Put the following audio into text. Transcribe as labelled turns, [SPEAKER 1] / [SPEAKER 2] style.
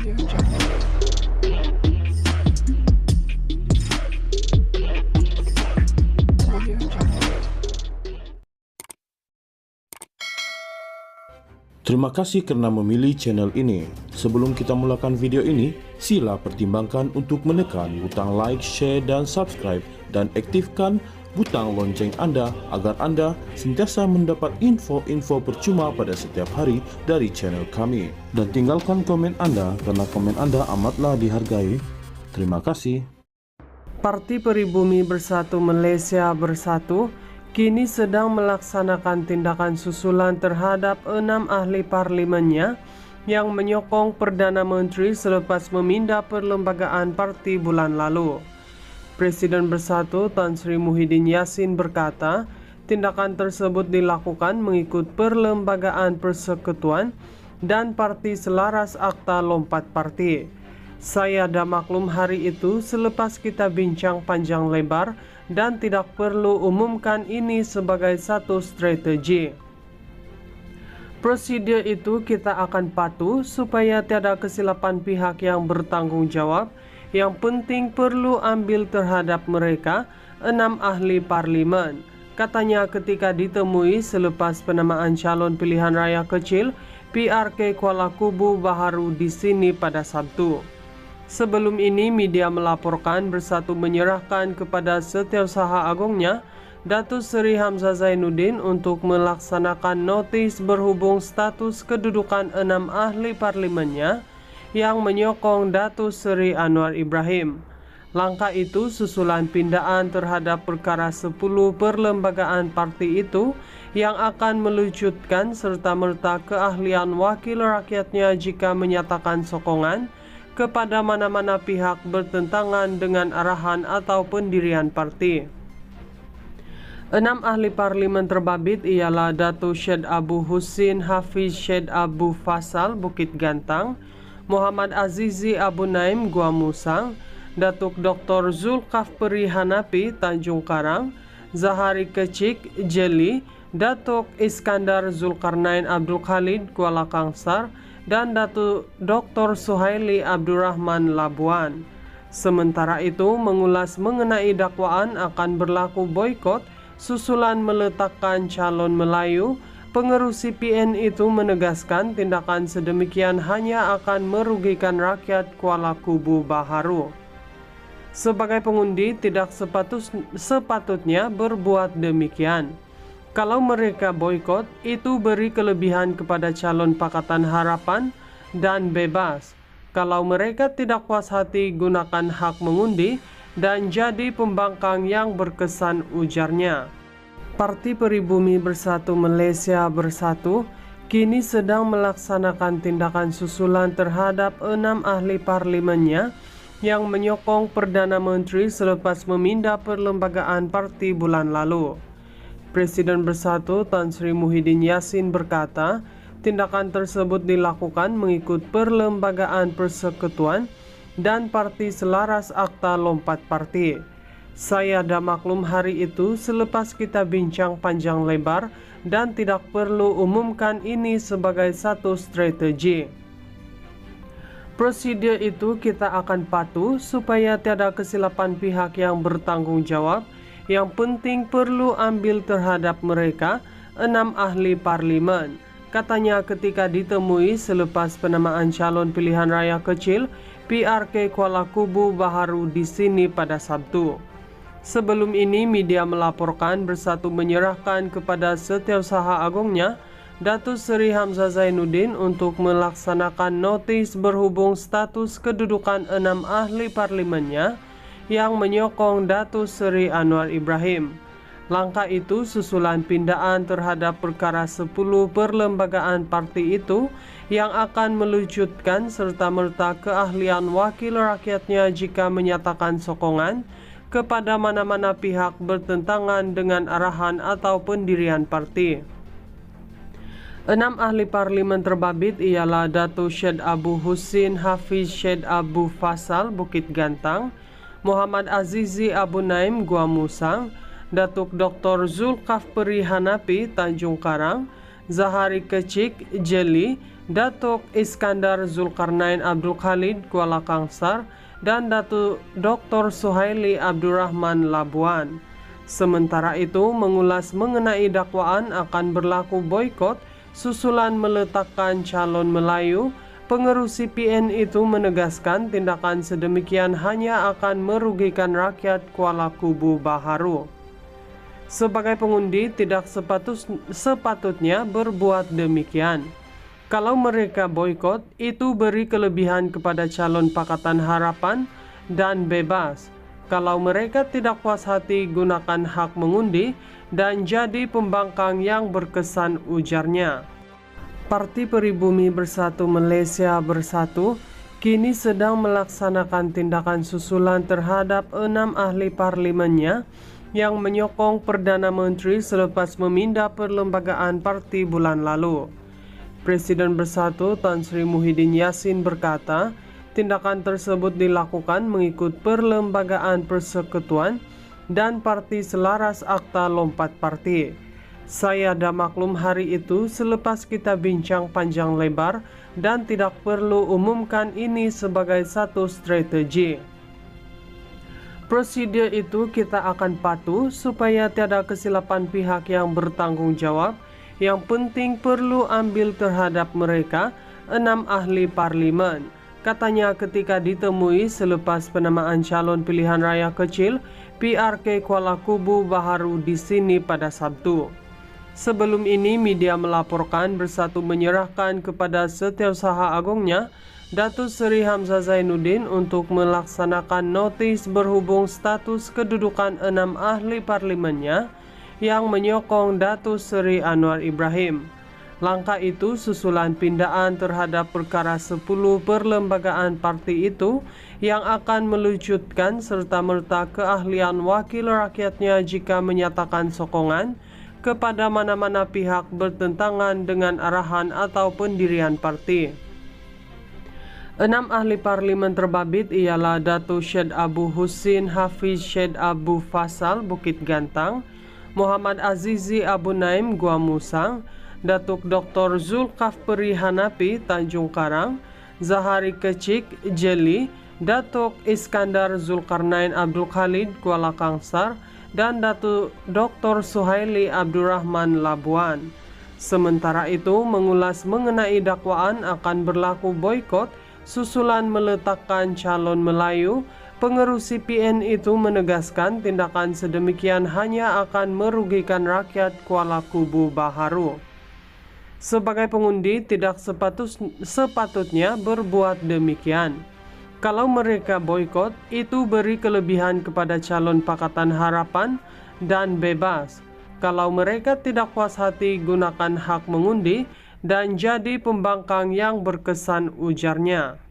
[SPEAKER 1] Terima kasih karena memilih channel ini. Sebelum kita mulakan video ini, sila pertimbangkan untuk menekan butang like, share, dan subscribe, dan aktifkan butang lonceng Anda agar Anda sentiasa mendapat info-info percuma pada setiap hari dari channel kami. Dan tinggalkan komen Anda karena komen Anda amatlah dihargai. Terima kasih.
[SPEAKER 2] Parti Pribumi Bersatu Malaysia Bersatu kini sedang melaksanakan tindakan susulan terhadap 6 ahli parlimennya yang menyokong Perdana Menteri selepas memindah perlembagaan parti bulan lalu. Presiden Bersatu Tan Sri Muhyiddin Yassin berkata, tindakan tersebut dilakukan mengikut perlembagaan persekutuan dan parti selaras Akta Lompat Parti. Saya dah maklum hari itu selepas kita bincang panjang lebar dan tidak perlu umumkan ini sebagai satu strategi. Prosedur itu kita akan patuh supaya tiada kesilapan pihak yang bertanggung jawab. Yang penting perlu ambil terhadap mereka 6 ahli parlimen, katanya ketika ditemui selepas penamaan calon pilihan raya kecil PRK Kuala Kubu Baharu di sini pada Sabtu. Sebelum ini, media melaporkan Bersatu menyerahkan kepada Setiausaha Agungnya Datuk Seri Hamzah Zainuddin untuk melaksanakan notis berhubung status kedudukan 6 ahli parlimennya yang menyokong Datuk Seri Anwar Ibrahim. Langkah itu susulan pindaan terhadap perkara 10 perlembagaan parti itu yang akan melucutkan serta-merta keahlian wakil rakyatnya jika menyatakan sokongan kepada mana-mana pihak bertentangan dengan arahan atau pendirian parti. 6 ahli parlimen terbabit ialah Datuk Syed Abu Husin Hafiz Syed Abu Fasal Bukit Gantang, Muhammad Azizi Abu Naim Gua Musang, Datuk Dr. Zulkafli Hanafi Tanjung Karang, Zahari Kecik Jeli, Datuk Iskandar Zulkarnain Abdul Khalid Kuala Kangsar, dan Datuk Dr. Suhaili Abdurrahman Labuan. Sementara itu, mengulas mengenai dakwaan akan berlaku boikot susulan meletakkan calon Melayu, pengerusi PN itu menegaskan tindakan sedemikian hanya akan merugikan rakyat Kuala Kubu Baharu. Sebagai pengundi tidak sepatutnya berbuat demikian. Kalau mereka boikot, itu beri kelebihan kepada calon Pakatan Harapan dan bebas. Kalau mereka tidak puas hati, gunakan hak mengundi dan jadi pembangkang yang berkesan, ujarnya. Parti Pribumi Bersatu Malaysia Bersatu kini sedang melaksanakan tindakan susulan terhadap 6 ahli parlimennya yang menyokong Perdana Menteri selepas memindah perlembagaan parti bulan lalu. Presiden Bersatu Tan Sri Muhyiddin Yassin berkata, tindakan tersebut dilakukan mengikut perlembagaan persekutuan dan parti selaras Akta Lompat Parti. Saya dah maklum hari itu selepas kita bincang panjang lebar dan tidak perlu umumkan ini sebagai satu strategi. Prosedur itu kita akan patuh supaya tiada kesilapan pihak yang bertanggung jawab. Yang penting perlu ambil terhadap mereka 6 ahli parlimen, katanya ketika ditemui selepas penamaan calon pilihan raya kecil PRK Kuala Kubu Baharu di sini pada Sabtu. Sebelum ini, media melaporkan Bersatu menyerahkan kepada Setiausaha Agungnya Datuk Seri Hamzah Zainuddin untuk melaksanakan notis berhubung status kedudukan 6 ahli parlimennya yang menyokong Datuk Seri Anwar Ibrahim. Langkah itu susulan pindaan terhadap perkara 10 perlembagaan parti itu yang akan melucutkan serta-merta keahlian wakil rakyatnya jika menyatakan sokongan kepada mana-mana pihak bertentangan dengan arahan atau pendirian parti. 6 ahli parlimen terbabit ialah Datuk Syed Abu Husin Hafiz Syed Abu Fasal Bukit Gantang, Muhammad Azizi Abu Naim Gua Musang, Datuk Dr. Zulkafli Hanafi Tanjung Karang, Zahari Kecik, Jeli, Datuk Iskandar Zulkarnain Abdul Khalid, Kuala Kangsar, dan Datuk Dr. Suhaili Abdurrahman Labuan. Sementara itu, mengulas mengenai dakwaan akan berlaku boikot susulan meletakkan calon Melayu, pengurus CPN itu menegaskan tindakan sedemikian hanya akan merugikan rakyat Kuala Kubu Baharu. Sebagai pengundi tidak sepatutnya berbuat demikian. Kalau mereka boikot, itu beri kelebihan kepada calon Pakatan Harapan dan bebas. Kalau mereka tidak puas hati, gunakan hak mengundi dan jadi pembangkang yang berkesan, ujarnya. Parti Peribumi Bersatu Malaysia Bersatu kini sedang melaksanakan tindakan susulan terhadap 6 ahli parlimennya yang menyokong Perdana Menteri selepas memindah perlembagaan parti bulan lalu. Presiden Bersatu Tan Sri Muhyiddin Yassin berkata, tindakan tersebut dilakukan mengikut perlembagaan persekutuan dan parti selaras Akta Lompat Parti. Saya dah maklum hari itu selepas kita bincang panjang lebar dan tidak perlu umumkan ini sebagai satu strategi. Prosedur itu kita akan patuh supaya tiada kesilapan pihak yang bertanggung jawab. Yang penting perlu ambil terhadap mereka 6 ahli parlimen, katanya ketika ditemui selepas penamaan calon pilihan raya kecil PRK Kuala Kubu Baharu di sini pada Sabtu. Sebelum ini, media melaporkan Bersatu menyerahkan kepada Setiausaha Agungnya Datuk Seri Hamzah Zainuddin untuk melaksanakan notis berhubung status kedudukan 6 ahli parlimennya yang menyokong Datuk Seri Anwar Ibrahim. Langkah itu susulan pindaan terhadap perkara 10 perlembagaan parti itu yang akan melucutkan serta-merta keahlian wakil rakyatnya jika menyatakan sokongan kepada mana-mana pihak bertentangan dengan arahan atau pendirian parti. 6 ahli parlimen terbabit ialah Datuk Syed Abu Husin Hafiz Syed Abu Fasal Bukit Gantang, Muhammad Azizi Abu Naim Gua Musang, Datuk Dr. Zulkafli Hanafi Tanjung Karang, Zahari Kecik Jeli, Datuk Iskandar Zulkarnain Abdul Khalid Kuala Kangsar, dan Datuk Dr. Suhaili Abdurrahman Labuan. Sementara itu, mengulas mengenai dakwaan akan berlaku boikot susulan meletakkan calon Melayu, pengurus CPN itu menegaskan tindakan sedemikian hanya akan merugikan rakyat Kuala Kubu Baharu. Sebagai pengundi tidak sepatutnya berbuat demikian. Kalau mereka boikot, itu beri kelebihan kepada calon Pakatan Harapan dan bebas. Kalau mereka tidak puas hati, gunakan hak mengundi dan jadi pembangkang yang berkesan, ujarnya.